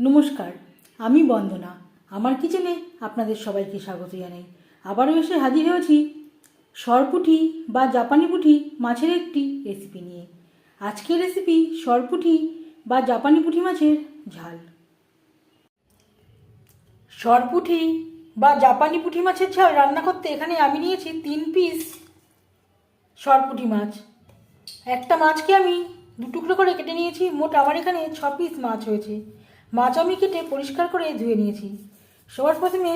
নমস্কার, আমি বন্দনা। আমার কিচেনে আপনাদের সবাইকে স্বাগত জানাই। আবারও এসে হাজির হয়েছি সরপুঁটি বা জাপানি পুঁটি মাছের একটি রেসিপি নিয়ে। আজকের রেসিপি সরপুঁটি বা জাপানি পুঁটি মাছের ঝাল। সরপুঁটি বা জাপানি পুঁটি মাছের ঝাল রান্না করতে এখানে আমি নিয়েছি 3 পিস সরপুঁটি মাছ। একটা মাছকে আমি 2 টুকরো করে কেটে নিয়েছি। মোট আমার এখানে 6 পিস মাছ হয়েছে। মাছ আমি কেটে পরিষ্কার করে ধুয়ে নিয়েছি। সবার প্রথমে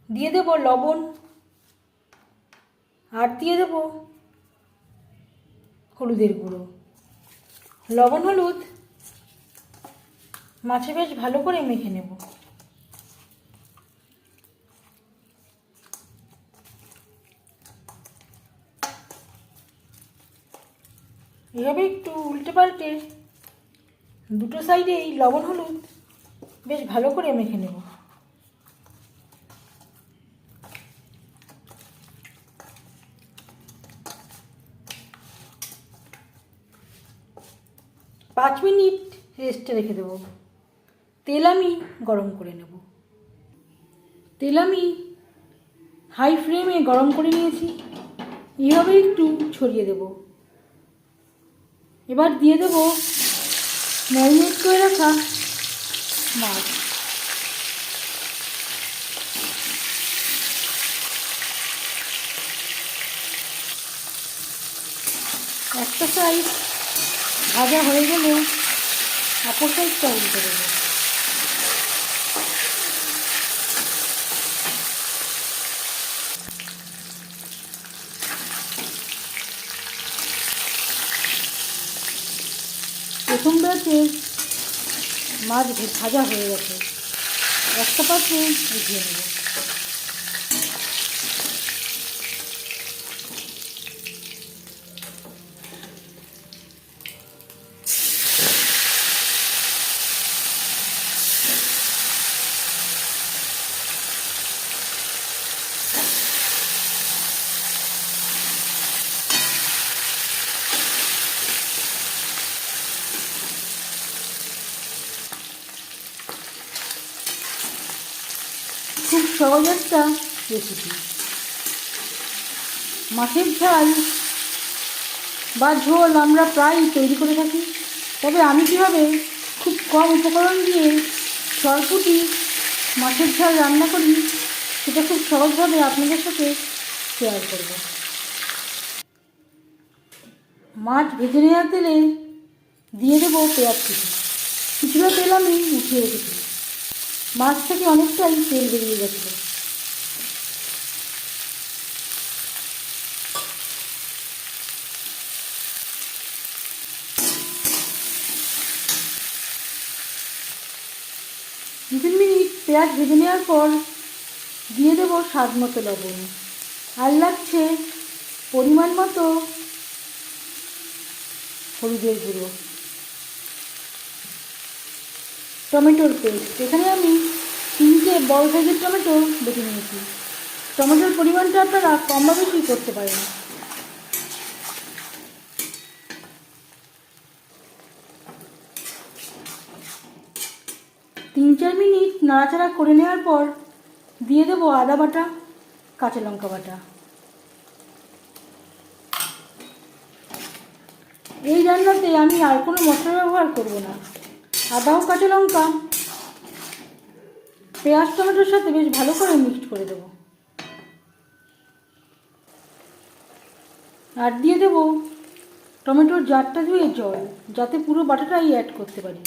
দিয়ে দেব লবণ, আর দিয়ে দেব হলুদের গুঁড়ো। লবণ হলুদ মাছে বেশ ভালো করে মেখে নেব। এভাবে একটু উল্টে পাল্টে দুটো সাইডে এই লবণ হলুদ বেশ ভালো করে মেখে নেব। পাঁচ মিনিট রেস্টে রেখে দেব। তেল আমি গরম করে নেব। তেল আমি হাই ফ্লেমে গরম করে নিয়েছি। এইভাবে একটু ছড়িয়ে দেব। এবার দিয়ে দেব ম্যারিনেট করে রাখা মাছ। একটা সাইড ভাজা হয়ে গেলে অপর সাইডটা উল্টে দেবো। প্রথম ব্যাচে মাছ ভাজা হয়ে গেছে। একটা পাত্রে উঠিয়ে নেব। খুব সহজ একটা রেসিপি। মাছের ঝাল বা ঝোল আমরা প্রায়ই তৈরি করে থাকি, তবে আমি কীভাবে খুব কম উপকরণ দিয়ে সরপুঁটি মাছের ঝাল রান্না করি সেটা খুব সহজভাবে আপনাদের সাথে শেয়ার করব। মাছ ভেজে নেওয়ার তেলে দিয়ে দেবো পেঁয়াজ কুচি। কিছুটা তেল আমি উঠিয়ে রেখেছি। মাছ থেকে অনেকটাই তেল বেরিয়ে গেছিলো। দু 3 মিনিট পেঁয়াজ ভেজে নেওয়ার পর দিয়ে দেবো স্বাদ মতো লবণ, আর লাগছে পরিমাণ মতো হলুদের গুঁড়ো। টমেটোর পেস্ট, এখানে আমি 3টে বড় সাইজের টমেটো বেটে নিয়েছি। টমেটোর পরিমাণটা আপনারা কম বা বেশি করতে পারেন। তিন 4 মিনিট নাড়াচাড়া করে নেওয়ার পর দিয়ে দেবো আদা বাটা, কাঁচা লঙ্কা বাটা। এই রান্নাতে আমি আর কোনো মশলা ব্যবহার করব না। আদা ও কাঁচা লঙ্কা পেঁয়াজ টমেটোর সাথে বেশ ভালো করে মিক্সড করে দেব। আর দিয়ে দেব টমেটোর জারটা ধুয়ে জল, যাতে পুরো বাটাটাই অ্যাড করতে পারি।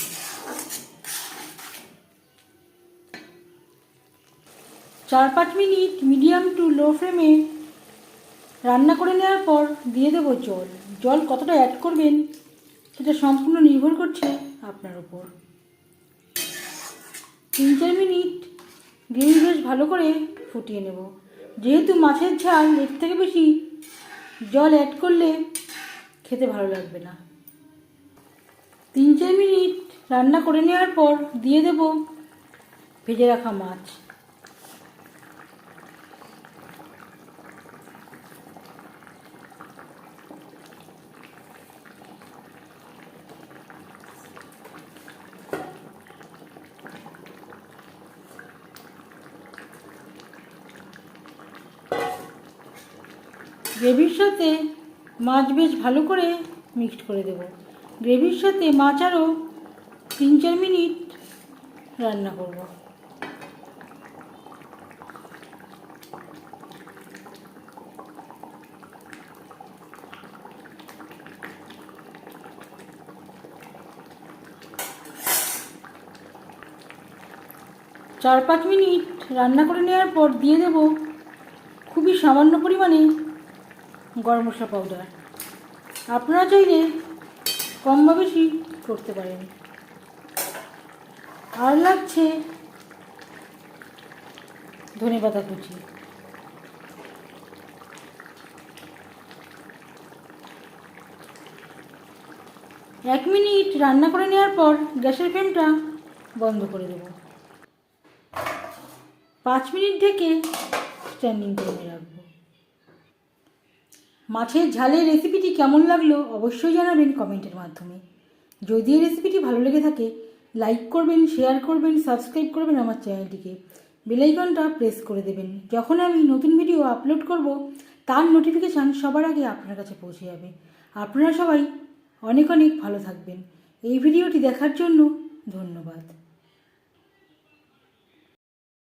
4-5 মিনিট মিডিয়াম টু লো ফ্লেমে রান্না করে নেওয়ার পর দিয়ে দেব জল। জল কতটা অ্যাড করবেন সেটা সম্পূর্ণ নির্ভর করছে আপনার উপর। 3-4 মিনিট গ্রেভি বেশ ভালো করে ফুটিয়ে নেব। যেহেতু মাছের ঝাল, এর থেকে বেশি জল অ্যাড করলে খেতে ভালো লাগবে না। 3-4 মিনিট রান্না করে নেওয়ার পর দিয়ে দেব ভেজে রাখা মাছ। গ্রেভির সাথে মাছ বেশ ভালো করে মিক্সড করে দেব। গ্রেভির সাথে মাছ আরও 3-4 মিনিট রান্না করব। চার 5 মিনিট রান্না করে নেওয়ার পর দিয়ে দেব খুবই সামান্য পরিমাণে গরম মশলা পাউডার। আপনারা চাইলে কম বা বেশি করতে পারেন। আর লাগছে ধনেপাতা কুচি। এক মিনিট রান্না করে নেওয়ার পর গ্যাসের ফ্লেমটা বন্ধ করে দেব। 5 মিনিট ঢেকে স্ট্যান্ডিং টাইমে রাখবো। মাছের ঝালের রেসিপিটি কেমন লাগলো অবশ্যই জানাবেন কমেন্টের মাধ্যমে। যদি এই রেসিপিটি ভালো লেগে থাকে লাইক করবেন, শেয়ার করবেন, সাবস্ক্রাইব করবেন আমার চ্যানেলটিকে, বেল আইকনটা প্রেস করে দেবেন। যখন আমি নতুন ভিডিও আপলোড করব তার নোটিফিকেশান সবার আগে আপনার কাছে পৌঁছে যাবে। আপনারা সবাই অনেক অনেক ভালো থাকবেন। এই ভিডিওটি দেখার জন্য ধন্যবাদ।